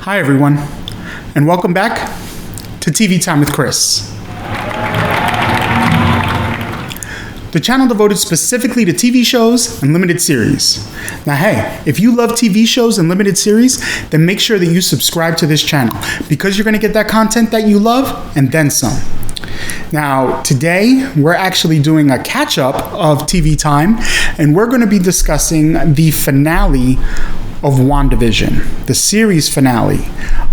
Hi, everyone, and welcome back to TV Time with Chris, the channel devoted specifically to TV shows and limited series. Now, hey, if you love TV shows and limited series, then make sure that you subscribe to this channel because you're going to get that content that you love and then some. Now, today, we're actually doing a catch-up of TV Time, and we're going to be discussing the finale of WandaVision, the series finale.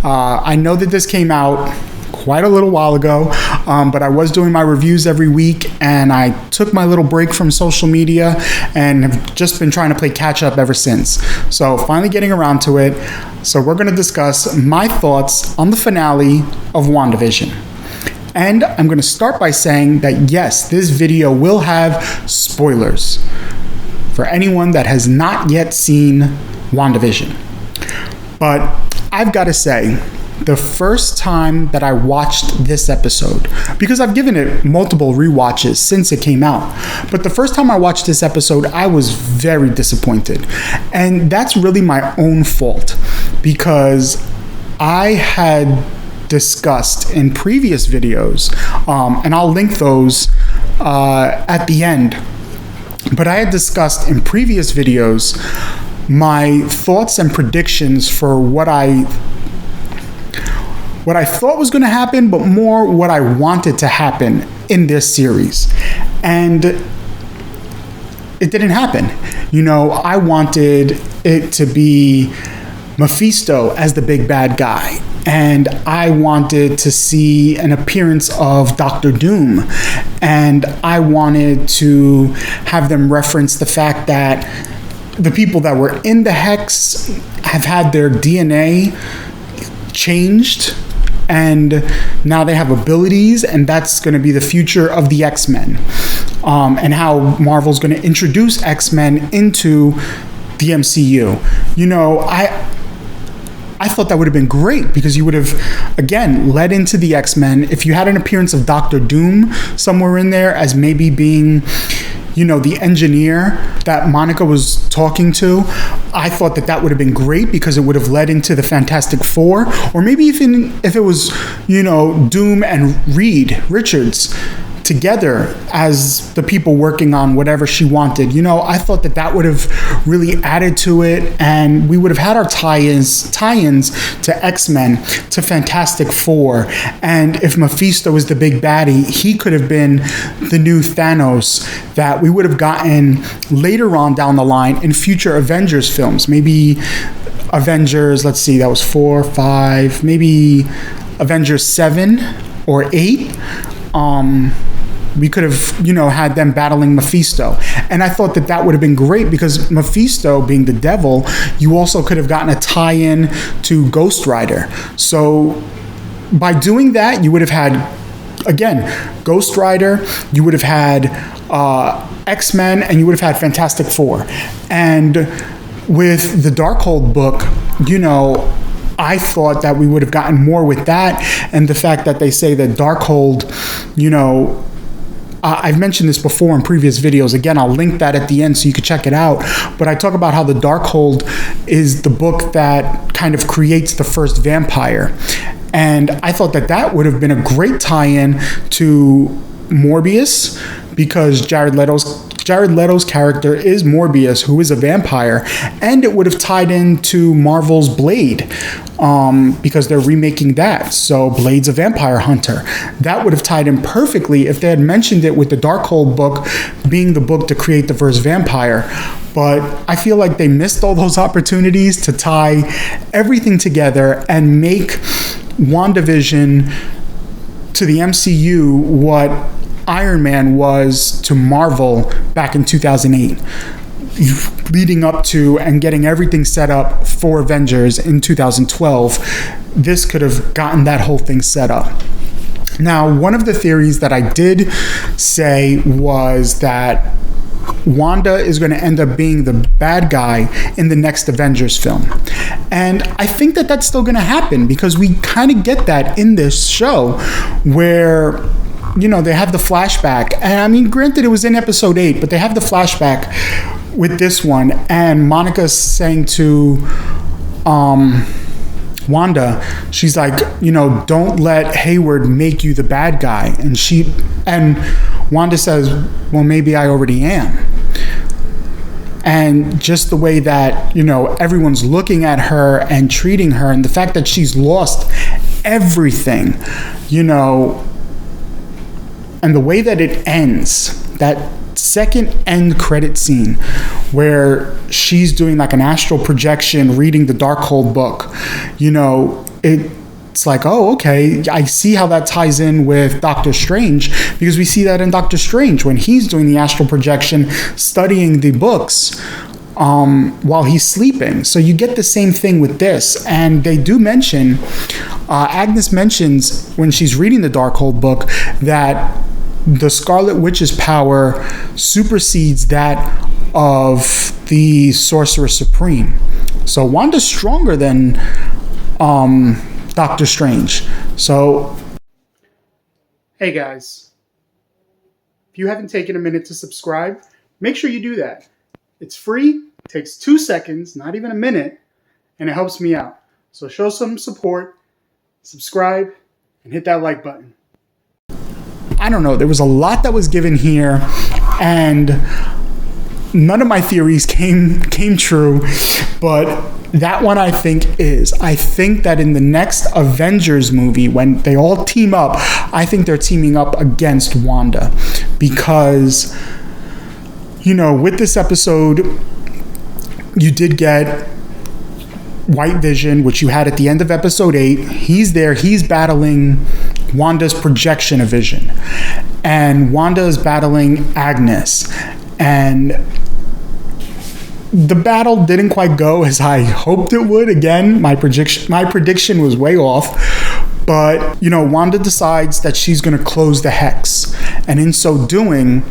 I know that this came out quite a little while ago, but I was doing my reviews every week, and I took my little break from social media and have just been trying to play catch up ever since. So finally getting around to it. So we're going to discuss my thoughts on the finale of WandaVision. And I'm going to start by saying that yes, this video will have spoilers for anyone that has not yet seen WandaVision. But I've got to say, the first time that I watched this episode, because I've given it multiple rewatches since it came out, but the first time I watched this episode, I was very disappointed. And that's really my own fault, because I had discussed in previous videos, and I'll link those at the end, but I had discussed in previous videos my thoughts and predictions for what I thought was going to happen, but more what I wanted to happen in this series. And it didn't happen. You know, I wanted it to be Mephisto as the big bad guy, and I wanted to see an appearance of Dr. Doom, and I wanted to have them reference the fact that the people that were in the Hex have had their DNA changed, and now they have abilities, and that's going to be the future of the X-Men, and how Marvel's going to introduce X-Men into the MCU. You know, I thought that would have been great, because you would have, again, led into the X-Men. If you had an appearance of Dr. Doom somewhere in there as maybe being, you know, the engineer that Monica was talking to, I thought that that would have been great, because it would have led into the Fantastic Four, or maybe even if it was, you know, Doom and Reed Richards together as the people working on whatever she wanted. You know, I thought that that would have really added to it, and we would have had our tie-ins to X-Men, to Fantastic Four, and if Mephisto was the big baddie, he could have been the new Thanos that we would have gotten later on down the line in future Avengers films. Maybe Avengers, let's see, that was 4, 5, maybe Avengers 7 or 8. We could have, you know, had them battling Mephisto. And I thought that that would have been great, because Mephisto being the devil, you also could have gotten a tie-in to Ghost Rider. So by doing that, you would have had, again, Ghost Rider, you would have had X-Men, and you would have had Fantastic Four. And with the Darkhold book, you know, I thought that we would have gotten more with that, and the fact that they say that Darkhold, you know, I've mentioned this before in previous videos. Again, I'll link that at the end so you can check it out. But I talk about how the Darkhold is the book that kind of creates the first vampire. And I thought that that would have been a great tie-in to Morbius, because Jared Leto's character is Morbius, who is a vampire, and it would have tied into Marvel's Blade, because they're remaking that. So Blade's a vampire hunter. That would have tied in perfectly if they had mentioned it with the Darkhold book being the book to create the first vampire. But I feel like they missed all those opportunities to tie everything together and make WandaVision to the MCU what Iron Man was to Marvel back in 2008, leading up to and getting everything set up for Avengers in 2012. This could have gotten that whole thing set up. Now, one of the theories that I did say was that Wanda is going to end up being the bad guy in the next Avengers film. And I think that that's still going to happen, because we kind of get that in this show where, you know, they have the flashback. And I mean, granted, it was in episode 8, but they have the flashback with this one. And Monica's saying to Wanda, she's like, don't let Hayward make you the bad guy. And Wanda says, well, maybe I already am. And just the way that, everyone's looking at her and treating her, and the fact that she's lost everything, and the way that it ends, that second end credit scene where she's doing like an astral projection, reading the Darkhold book, it's like, oh, okay, I see how that ties in with Doctor Strange, because we see that in Doctor Strange when he's doing the astral projection, studying the books while he's sleeping. So you get the same thing with this. And they do mention, Agnes mentions when she's reading the Darkhold book that the Scarlet Witch's power supersedes that of the Sorcerer Supreme. So Wanda's stronger than Doctor Strange. So, hey guys, if you haven't taken a minute to subscribe, make sure you do that. It's free, takes 2 seconds, not even a minute, and it helps me out. So show some support, subscribe, and hit that like button. I don't know, there was a lot that was given here, and none of my theories came true, but that one I think is. I think that in the next Avengers movie, when they all team up, I think they're teaming up against Wanda, because, with this episode, you did get White Vision, which you had at the end of episode 8. He's there, he's battling Wanda's projection of Vision, and Wanda is battling Agnes, and the battle didn't quite go as I hoped it would. Again, my prediction was way off, but Wanda decides that she's going to close the hex, and in so doing,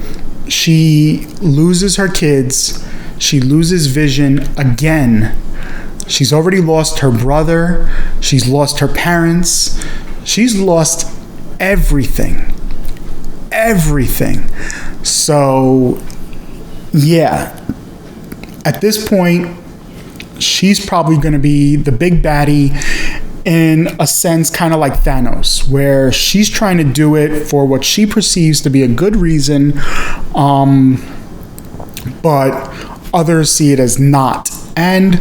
she loses her kids, she loses Vision again. She's already lost her brother, she's lost her parents, she's lost everything. So, yeah, at this point, she's probably going to be the big baddie, in a sense, kind of like Thanos, where she's trying to do it for what she perceives to be a good reason, but others see it as not. And,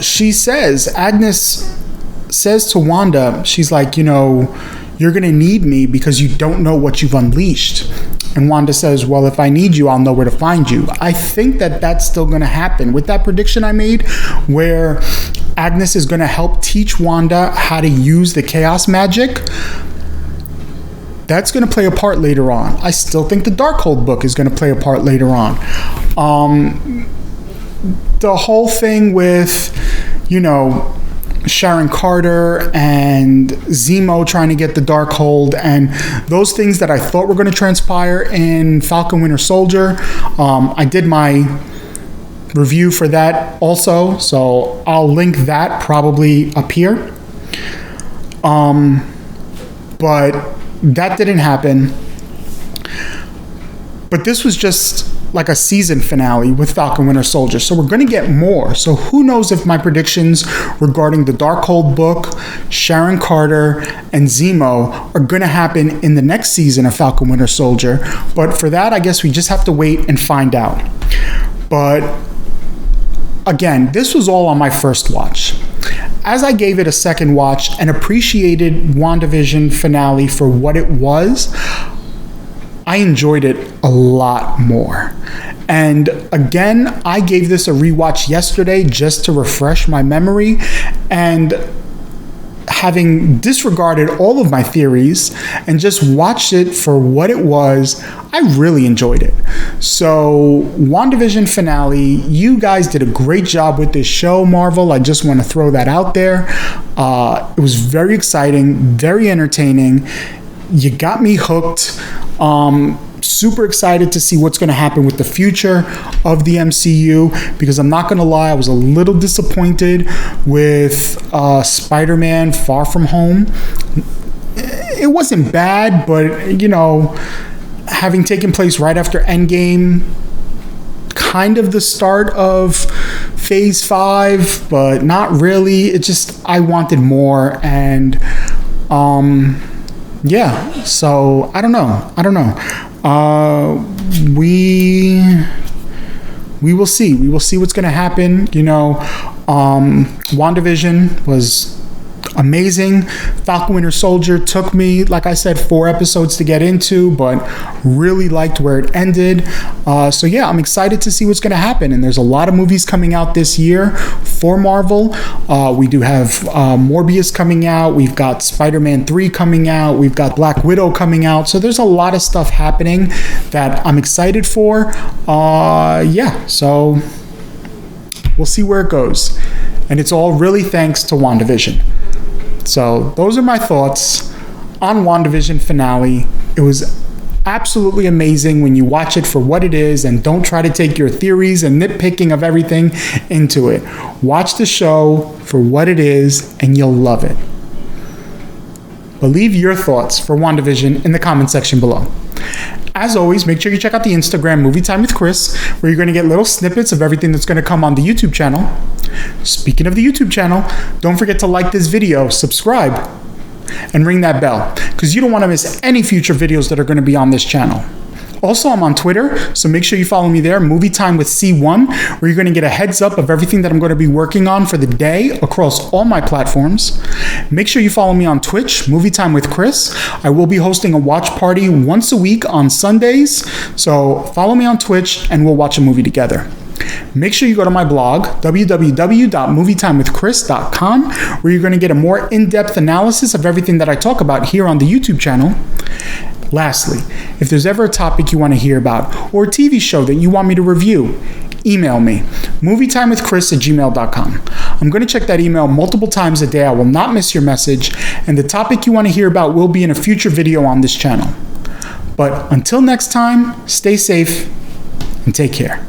she says, Agnes says to Wanda, she's like, you're going to need me because you don't know what you've unleashed. And Wanda says, well, if I need you, I'll know where to find you. I think that that's still going to happen. With that prediction I made, where Agnes is going to help teach Wanda how to use the chaos magic, that's going to play a part later on. I still think the Darkhold book is going to play a part later on. The whole thing with, Sharon Carter and Zemo trying to get the Darkhold, and those things that I thought were going to transpire in Falcon Winter Soldier. I did my review for that also, so I'll link that probably up here. But that didn't happen. But this was just like a season finale with Falcon Winter Soldier. So we're going to get more. So who knows if my predictions regarding the Darkhold book, Sharon Carter, and Zemo are going to happen in the next season of Falcon Winter Soldier. But for that, I guess we just have to wait and find out. But again, this was all on my first watch. As I gave it a second watch and appreciated WandaVision finale for what it was, I enjoyed it a lot more. And again, I gave this a rewatch yesterday just to refresh my memory, and having disregarded all of my theories and just watched it for what it was, I really enjoyed it. So, WandaVision finale, you guys did a great job with this show, Marvel. I just want to throw that out there. It was very exciting, very entertaining. You got me hooked. Super excited to see what's going to happen with the future of the MCU, because I'm not going to lie, I was a little disappointed with Spider-Man Far From Home. It wasn't bad, but, having taken place right after Endgame, kind of the start of phase 5, but not really. It just, I wanted more. And yeah, so I don't know. We will see. We will see what's going to happen. You know, WandaVision was amazing. Falcon Winter Soldier took me, like I said, 4 episodes to get into, but really liked where it ended. So yeah, I'm excited to see what's going to happen. And there's a lot of movies coming out this year for Marvel. We do have Morbius coming out. We've got Spider-Man 3 coming out. We've got Black Widow coming out. So there's a lot of stuff happening that I'm excited for. Yeah, so we'll see where it goes. And it's all really thanks to WandaVision. So those are my thoughts on WandaVision finale. It was absolutely amazing when you watch it for what it is and don't try to take your theories and nitpicking of everything into it. Watch the show for what it is and you'll love it. But leave your thoughts for WandaVision in the comment section below. As always, make sure you check out the Instagram Movie Time with Chris, where you're going to get little snippets of everything that's going to come on the YouTube channel. Speaking of the YouTube channel, don't forget to like this video, subscribe, and ring that bell, because you don't want to miss any future videos that are going to be on this channel. Also, I'm on Twitter, so make sure you follow me there, Movie Time with C1, where you're going to get a heads up of everything that I'm going to be working on for the day across all my platforms. Make sure you follow me on Twitch, Movie Time with Chris. I will be hosting a watch party once a week on Sundays, so follow me on Twitch and we'll watch a movie together. Make sure you go to my blog, www.movietimewithchris.com, where you're going to get a more in-depth analysis of everything that I talk about here on the YouTube channel. Lastly, if there's ever a topic you want to hear about or a TV show that you want me to review, email me, movietimewithchris@gmail.com. I'm going to check that email multiple times a day. I will not miss your message, and the topic you want to hear about will be in a future video on this channel. But until next time, stay safe and take care.